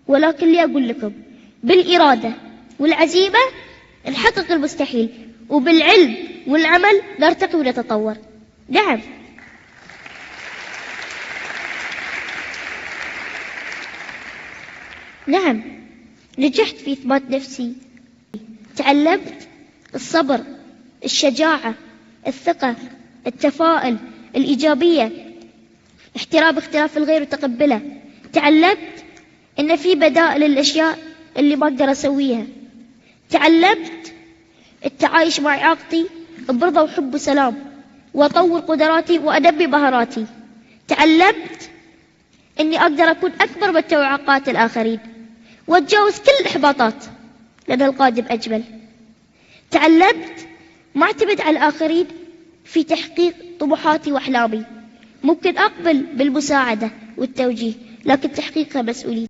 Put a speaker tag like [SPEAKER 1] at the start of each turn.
[SPEAKER 1] ولكن لي أقول لكم بالإرادة والعزيمة نحقق المستحيل، وبالعلم والعمل نرتقي ونتطور. نعم. نعم، نجحت في إثبات نفسي، تعلمت الصبر، الشجاعة، الثقة، التفاؤل، الإيجابية، احترام اختلاف الغير وتقبله. تعلمت إن في بدائل للأشياء اللي ما أقدر أسويها. تعلمت التعايش مع إعاقتي برضا وحب وسلام، وأطور قدراتي وأنمي مهاراتي. تعلمت إني أقدر أكون أكبر من توقعات الآخرين، وأتجاوز كل الإحباطات، لأن القادم أجمل. تعلمت ما أعتمد على الآخرين في تحقيق طموحاتي وأحلامي. ممكن أقبل بالمساعدة والتوجيه، لكن تحقيقها مسؤوليتي.